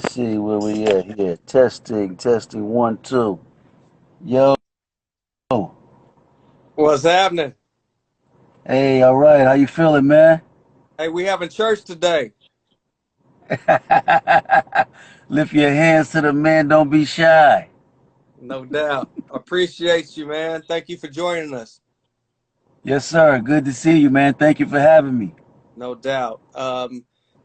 Let's see where we at here. Testing, testing, one, two. Yo. What's happening? Hey, all right. How you feeling, man? Hey, we having church today. Lift your hands to the man. Don't be shy. No doubt. Appreciate you, man. Thank you for joining us. Yes, sir. Good to see you, man. Thank you for having me. No doubt.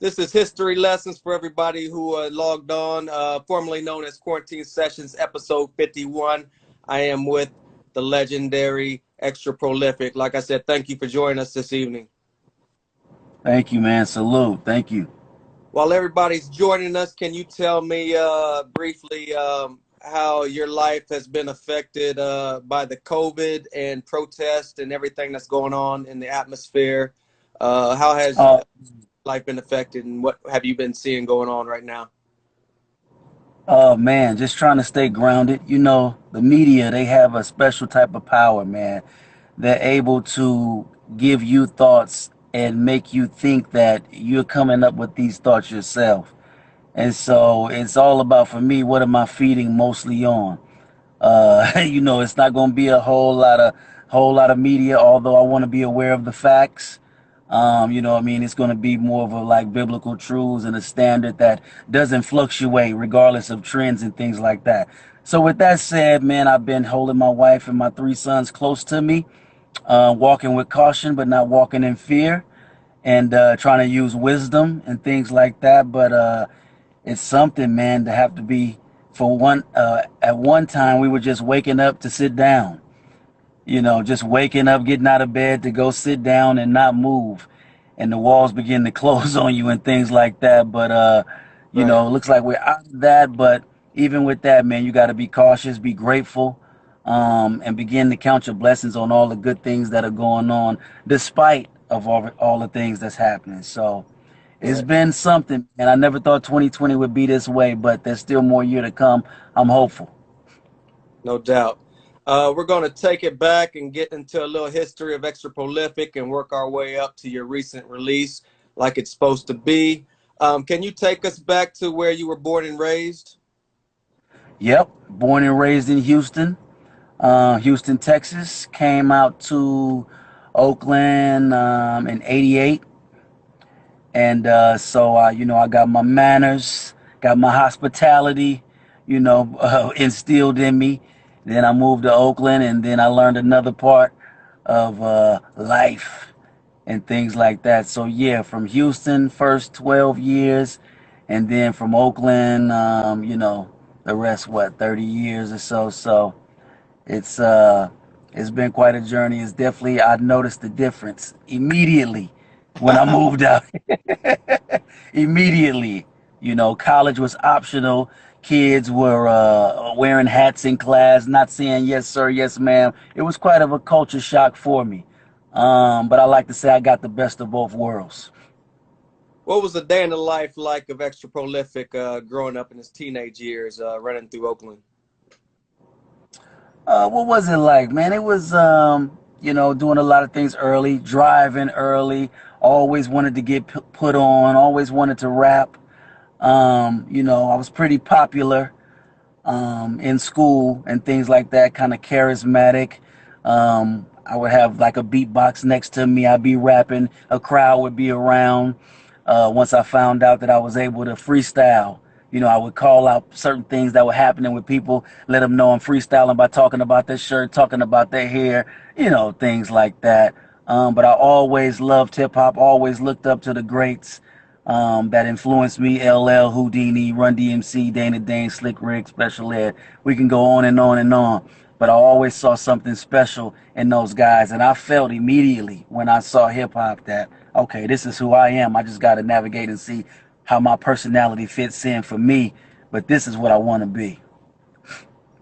This is History Lessons for everybody who logged on, formerly known as Quarantine Sessions, episode 51. I am with the legendary, extra prolific. Like I said, thank you for joining us this evening. Thank you, man. Salute. Thank you. While everybody's joining us, can you tell me briefly how your life has been affected by the COVID and protest and everything that's going on in the atmosphere? How has Oh, life been affected, and what have you been seeing going on right now? oh, man. Just trying to stay grounded. You know, the media, they have a special type of power, man. They're able to give you thoughts and make you think that you're coming up with these thoughts yourself. And so it's all about, for me, what am I feeding mostly on? It's not going to be a whole lot of media, although I want to be aware of the facts. I mean, it's going to be more of a like biblical truths and a standard that doesn't fluctuate regardless of trends and things like that. So with that said, man, I've been holding my wife and my three sons close to me, walking with caution, but not walking in fear, and trying to use wisdom and things like that. But it's something, man, to have to be for one. At one time, we were just waking up to sit down. Just waking up, getting out of bed to go sit down and not move, and the walls begin to close on you and things like that. But Right. it looks like we're out of that. But even with that, man, you got to be cautious, be grateful, and begin to count your blessings on all the good things that are going on, despite of all the things that's happening. So it's Right. been something, and I never thought 2020 would be this way, but there's still more year to come. I'm hopeful. No doubt. We're going to take it back and get into a little history of Extra Prolific and work our way up to your recent release, like it's supposed to be. Can you take us back to where you were born and raised? Yep, born and raised in Houston, Houston, Texas. Came out to Oakland in '88, and I got my manners, got my hospitality, instilled in me. Then I moved to Oakland, and then I learned another part of life and things like that. So yeah, from Houston, first 12 years, and then from Oakland, the rest, what, 30 years or so. So it's uh, it's been quite a journey. It's definitely, I noticed the difference immediately when I moved out. Immediately, college was optional. Kids were wearing hats in class, not saying yes sir, yes ma'am. It was quite of a culture shock for me. But I like to say I got the best of both worlds. What was the day in the life like of Extra Prolific growing up in his teenage years, running through Oakland? What was it like, man? It was, doing a lot of things early, driving early, always wanted to get put on, always wanted to rap. I was pretty popular in school and things like that, kind of charismatic. I would have like a beatbox next to me. I'd be rapping. A crowd would be around. Once I found out that I was able to freestyle, I would call out certain things that were happening with people, let them know I'm freestyling by talking about their shirt, talking about their hair, things like that. But I always loved hip hop, always looked up to the greats that influenced me: LL, Houdini, Run DMC, Dana Dane, Slick Rick, Special Ed. We can go on and on and on. But I always saw something special in those guys. And I felt immediately when I saw hip hop that, okay, this is who I am. I just got to navigate and see how my personality fits in for me. But this is what I want to be.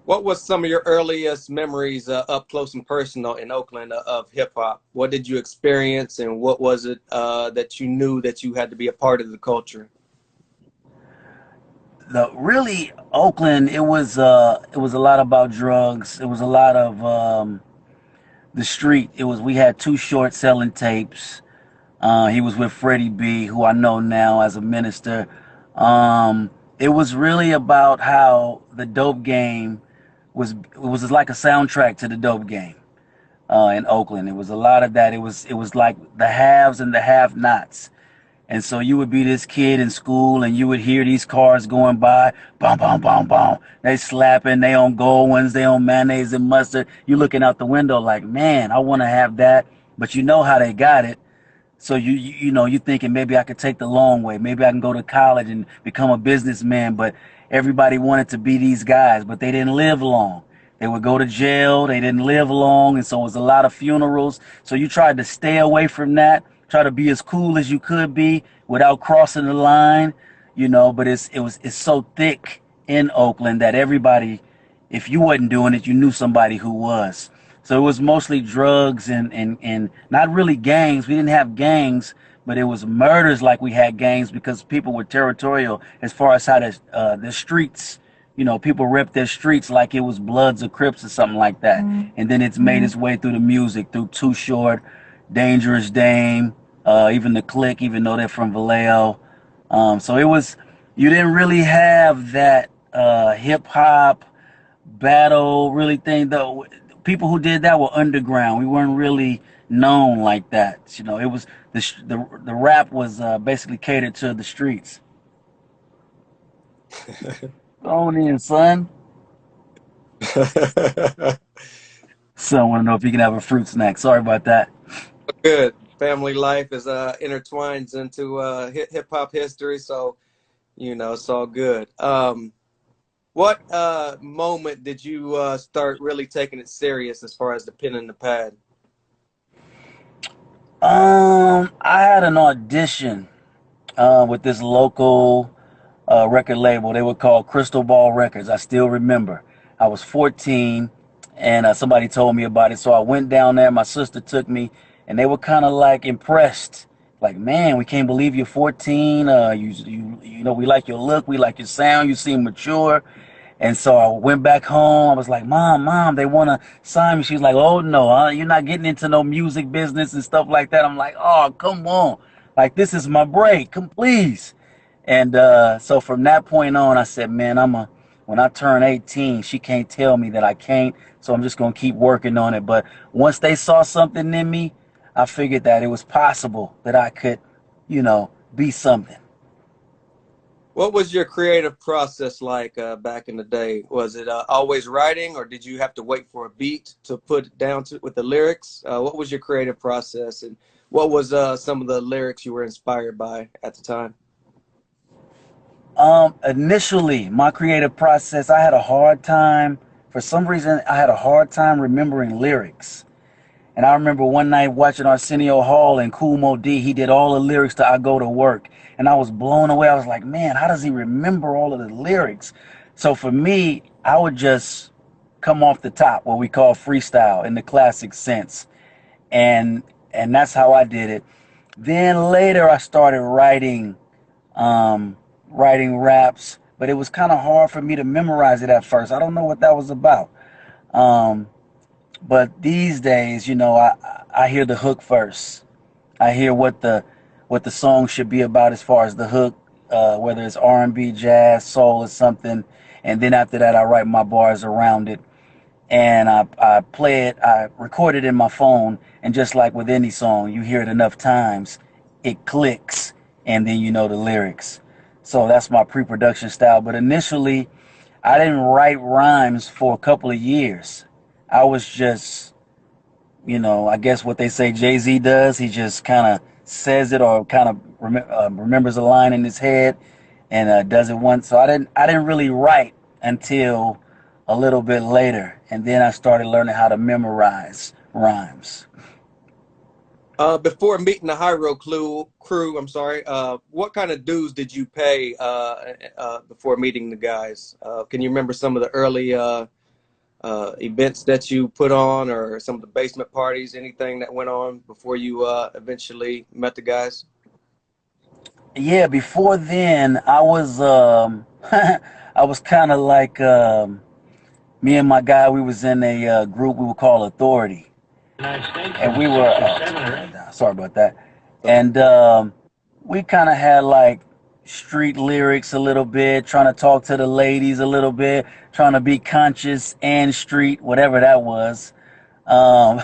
What was some of your earliest memories up close and personal in Oakland of hip hop? What did you experience, and what was it that you knew that you had to be a part of the culture? Really, Oakland, it was a lot about drugs. It was a lot of the street. We had Too Short selling tapes. He was with Freddie B, who I know now as a minister. It was really about how the dope game was like a soundtrack to the dope game in Oakland. It was a lot of that. It was like the haves and the have-nots. And so you would be this kid in school and you would hear these cars going by, boom, boom, boom, boom. They slapping, they on gold ones, they on mayonnaise and mustard. You looking out the window like, man, I want to have that. But you know how they got it. So you thinking maybe I could take the long way. Maybe I can go to college and become a businessman. But everybody wanted to be these guys, but they didn't live long. They would go to jail. They didn't live long, and so it was a lot of funerals. So you tried to stay away from that. Try to be as cool as you could be without crossing the line, But it's so thick in Oakland that everybody, if you wasn't doing it, you knew somebody who was. So it was mostly drugs and not really gangs. We didn't have gangs, but it was murders like we had gangs because people were territorial as far as how the streets, people ripped their streets like it was Bloods or Crips or something like that. And then it's made its way through the music, through Too Short, Dangerous Dame, even the Click, even though they're from Vallejo. So you didn't really have that hip hop battle really thing though. People who did that were underground. We weren't really known like that. It was the rap was basically catered to the streets. Go on in, son. Son, I want to know if you can have a fruit snack. Sorry about that. Good. Family life is intertwines into hip hop history, so it's all good. What moment did you start really taking it serious as far as the pen and the pad? I had an audition with this local record label. They were called Crystal Ball Records. I still remember. I was 14, and somebody told me about it. So I went down there. My sister took me, and they were kind of like impressed. Like, man, we can't believe you're 14. We like your look. We like your sound. You seem mature. And so I went back home. I was like, Mom, they want to sign me. She's like, oh, no, you're not getting into no music business and stuff like that. I'm like, oh, come on. Like, this is my break. Come, please. And so from that point on, I said, man, when I turn 18, she can't tell me that I can't. So I'm just going to keep working on it. But once they saw something in me, I figured that it was possible that I could, be something. What was your creative process like back in the day? Was it always writing, or did you have to wait for a beat to put it down with the lyrics? What was your creative process, and what was some of the lyrics you were inspired by at the time? Initially, my creative process, I had a hard time. For some reason, I had a hard time remembering lyrics. And I remember one night watching Arsenio Hall and Kool Mo D. He did all the lyrics to I Go to Work. And I was blown away. I was like, man, how does he remember all of the lyrics? So for me, I would just come off the top, what we call freestyle in the classic sense. And that's how I did it. Then later I started writing raps, but it was kind of hard for me to memorize it at first. I don't know what that was about. Um, but these days, I hear the hook first. I hear what the song should be about as far as the hook, whether it's R&B, jazz, soul, or something. And then after that, I write my bars around it, and I play it. I record it in my phone, and just like with any song, you hear it enough times, it clicks, and then you know the lyrics. So that's my pre-production style. But initially, I didn't write rhymes for a couple of years. I was just, I guess what they say Jay-Z does, he just kind of says it or kind of remembers a line in his head and does it once. So I didn't really write until a little bit later, and then I started learning how to memorize rhymes. Before meeting the Hyro crew, I'm sorry, what kind of dues did you pay before meeting the guys? Can you remember some of the early events that you put on, or some of the basement parties, anything that went on before you eventually met the guys? Yeah, before then I was I was kind of like me and my guy. We was in a group we would call Authority, and we were sorry about that. And we kind of had like street lyrics a little bit, trying to talk to the ladies a little bit, trying to be conscious and street, whatever that was. Um,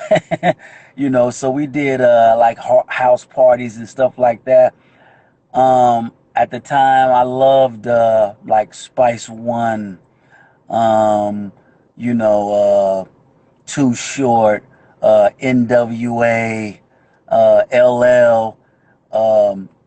so we did like house parties and stuff like that. At the time, I loved like Spice One, um, you know, Too Short, NWA, LL.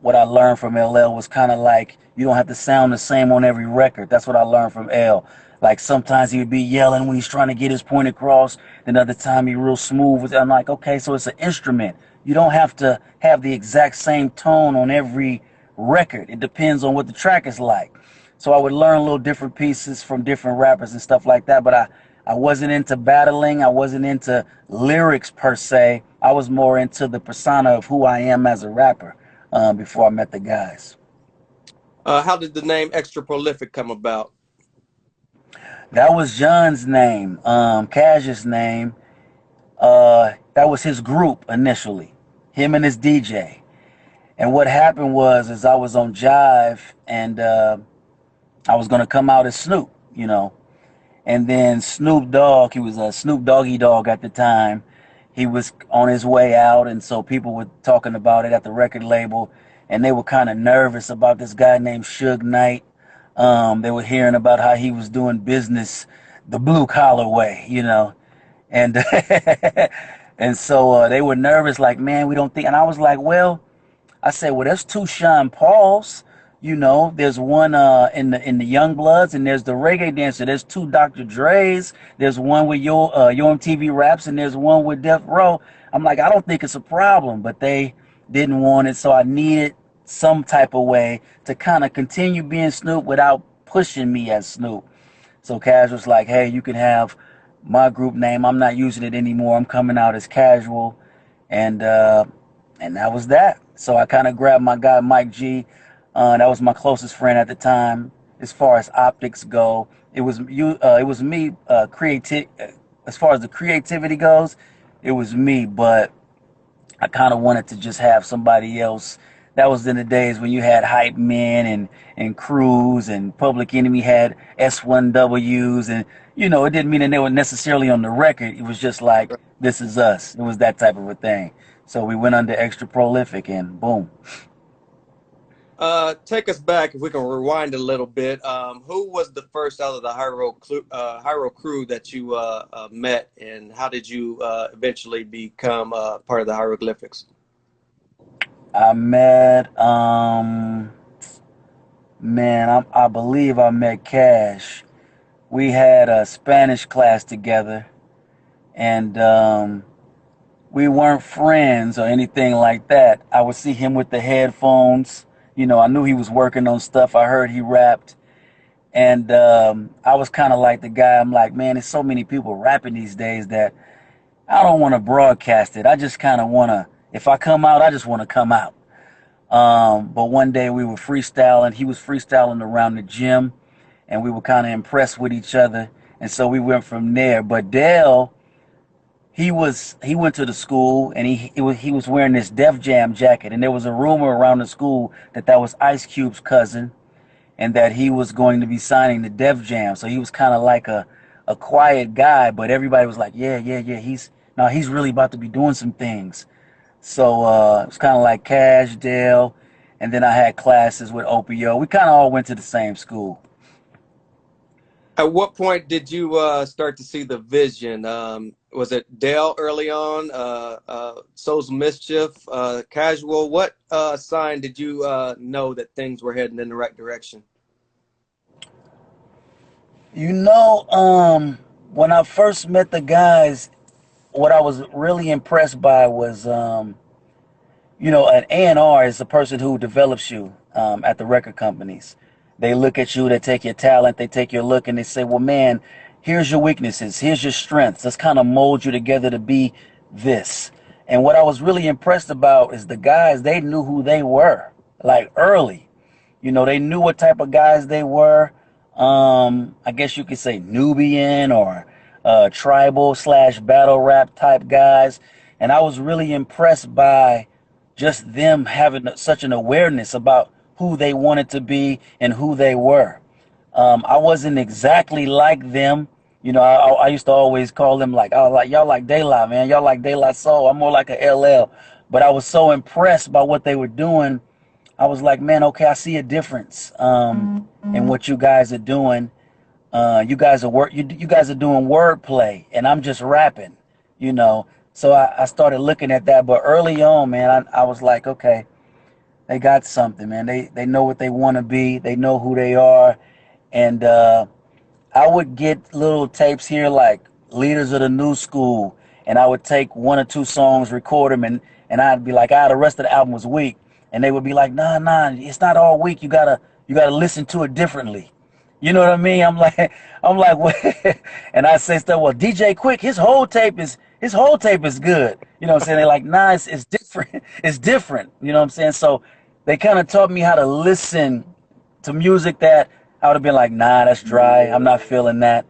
What I learned from LL was kind of like you don't have to sound the same on every record. That's what I learned from L. Like sometimes he would be yelling when he's trying to get his point across. Then other time he real smooth with it. I'm like, okay, so it's an instrument. You don't have to have the exact same tone on every record. It depends on what the track is like. So I would learn little different pieces from different rappers and stuff like that. But I wasn't into battling. I wasn't into lyrics per se. I was more into the persona of who I am as a rapper before I met the guys. How did the name Extra Prolific come about? That was John's name, Cash's name. That was his group initially, him and his DJ. And what happened was, is I was on Jive, and I was gonna come out as Snoop. And then Snoop Dogg, he was a Snoop Doggy Dogg at the time. He was on his way out, and so people were talking about it at the record label, and they were kind of nervous about this guy named Suge Knight. They were hearing about how he was doing business the blue collar way, and and so they were nervous, like, man, we don't think. And I was like, well, I said, well, there's two Sean Pauls. There's one in the Young Bloods, and there's the reggae dancer. There's two Dr. Dre's. There's one with Yo MTV Raps, and there's one with Death Row. I'm like, I don't think it's a problem, but they didn't want it, so I needed some type of way to kind of continue being Snoop without pushing me as Snoop. So Cash was like, hey, you can have my group name. I'm not using it anymore. I'm coming out as Casual, and that was that. So I kind of grabbed my guy Mike G. That was my closest friend at the time. As far as optics go, it was you. It was me. As far as the creativity goes, it was me. But I kind of wanted to just have somebody else. That was in the days when you had hype men and crews, and Public Enemy had S1Ws, and it didn't mean that they were necessarily on the record. It was just like, this is us. It was that type of a thing. So we went under Extra Prolific, and boom. Take us back, if we can rewind a little bit. Who was the first out of the Hyro crew that you met, and how did you eventually become part of the hieroglyphics? I met, man, I believe I met Cash. We had a Spanish class together, and we weren't friends or anything like that. I would see him with the headphones. I knew he was working on stuff. I heard he rapped. And I was kind of like the guy. I'm like, man, there's so many people rapping these days that I don't want to broadcast it. I just kind of want to, if I come out, I just want to come out. But one day we were freestyling. He was freestyling around the gym, and we were kind of impressed with each other. And so we went from there. But Dale, he went to the school, and he was wearing this Def Jam jacket, and there was a rumor around the school that was Ice Cube's cousin, and that he was going to be signing the Def Jam. So he was kind of like a quiet guy, but everybody was like, yeah, he's really about to be doing some things. So it was kind of like Cash, Dale, and then I had classes with Opio. We kind of all went to the same school. At what point did you start to see the vision? Was it Dale early on, Souls of Mischief, Casual? What sign did you know that things were heading in the right direction? When I first met the guys, what I was really impressed by was, an A&R is the person who develops you at the record companies. They look at you, they take your talent, they take your look, and they say, well, man, here's your weaknesses, here's your strengths. Let's kind of mold you together to be this. And what I was really impressed about is the guys, they knew who they were, like early. They knew what type of guys they were. I guess you could say Nubian or tribal/battle rap type guys. And I was really impressed by just them having such an awareness about who they wanted to be and who they were. I wasn't exactly like them. You know, I used to always call them like, oh, like y'all like De La, man. Y'all like De La Soul. I'm more like a LL. But I was so impressed by what they were doing. I was like, man, okay, I see a difference in what you guys are doing. You guys are doing wordplay, and I'm just rapping. You know, so I started looking at that. But early on, man, I was like, okay, they got something, man. They know what they want to be. They know who they are, and I would get little tapes here like Leaders of the New School, and I would take one or two songs, record them, and I'd be like, ah, the rest of the album was weak, and they would be like, nah, it's not all weak. You gotta listen to it differently. You know what I mean? I'm like, what? And I say stuff. Well, DJ Quick, his whole tape is good. You know what I'm saying? They're like, nah, it's different. It's different. You know what I'm saying? So they kind of taught me how to listen to music that I would have been like, nah, that's dry. I'm not feeling that.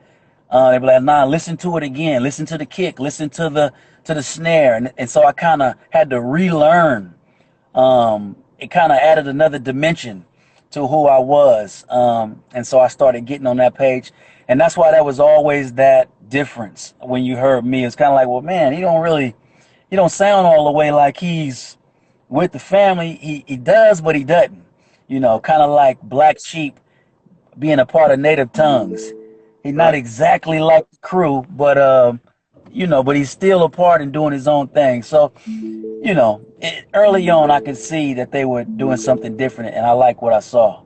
They'd be like, nah, listen to it again. Listen to the kick. Listen to the snare. And so I kind of had to relearn. It kind of added another dimension to who I was. And so I started getting on that page. And that's why that was always that difference when you heard me. It's kind of like, well, man, he don't sound all the way like he's with the family. He does, but he doesn't. You know, kind of like Black Sheep being a part of Native Tongues. He's not Right. exactly like the crew, but but he's still a part and doing his own thing. So, early on, I could see that they were doing something different, and I like what I saw.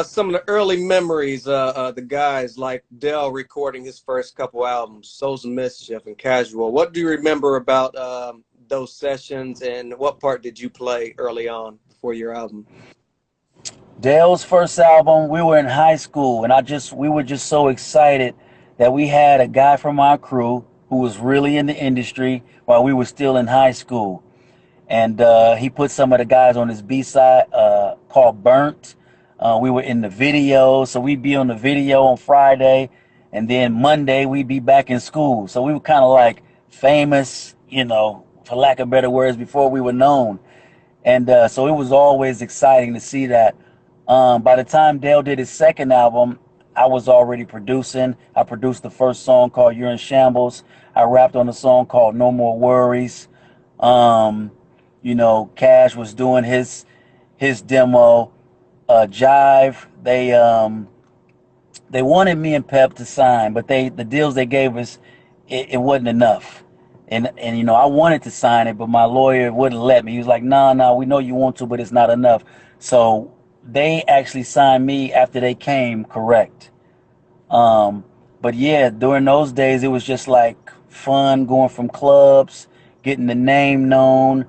Some of the early memories, the guys like Dell recording his first couple albums, Souls of Mischief and Casual. What do you remember about those sessions, and what part did you play early on for your album? Dale's first album, we were in high school, and we were just so excited that we had a guy from our crew who was really in the industry while we were still in high school. And he put some of the guys on his B side called Burnt. We were in the video, so we'd be on the video on Friday, and then Monday we'd be back in school. So we were kind of like famous, for lack of better words, before we were known. And so it was always exciting to see that. By the time Dale did his second album, I was already producing. I produced the first song called You're in Shambles. I rapped on a song called No More Worries. Um, Cash was doing his demo. Jive, they wanted me and Pep to sign, but the deals they gave us, it wasn't enough. And I wanted to sign it, but my lawyer wouldn't let me. He was like, nah, we know you want to, but it's not enough. So they actually signed me after they came correct. But yeah, during those days, it was just like fun going from clubs, getting the name known.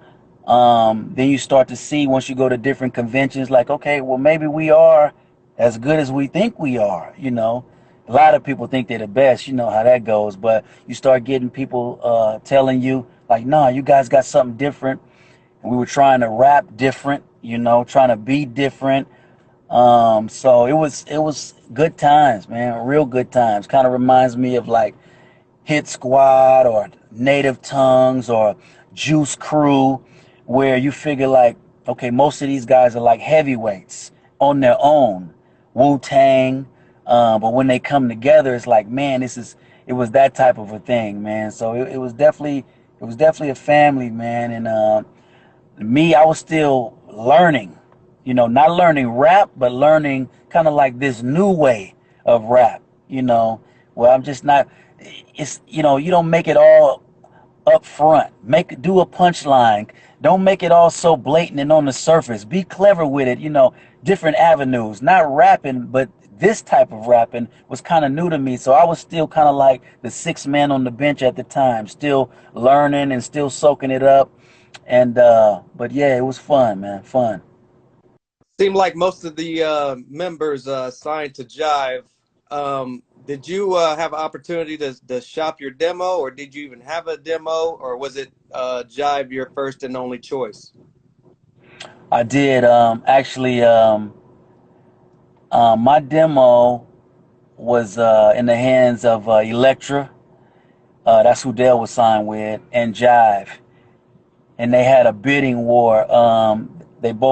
Then you start to see once you go to different conventions, like, okay, well, maybe we are as good as we think we are. A lot of people think they're the best. You know how that goes. But you start getting people telling you, like, no, you guys got something different. And we were trying to rap different, trying to be different. So it was good times, man, real good times. Kind of reminds me of like Hit Squad or Native Tongues or Juice Crew, where you figure like, okay, most of these guys are like heavyweights on their own, Wu Tang, but when they come together, it's like, man, it was that type of a thing, man. So it was definitely a family, man, and me, I was still learning, not learning rap, but learning kind of like this new way of rap, where I'm just not, you don't make it all up front. Do a punchline. Don't make it all so blatant and on the surface. Be clever with it, different avenues. Not rapping, but this type of rapping was kind of new to me. So I was still kind of like the sixth man on the bench at the time, still learning and still soaking it up. And but yeah, it was fun, man. Fun. Seemed like most of the members signed to Jive. Did you have an opportunity to shop your demo, or did you even have a demo, or was it Jive your first and only choice? I did actually my demo was in the hands of Electra. That's who Dale was signed with, and Jive. And they had a bidding war. They both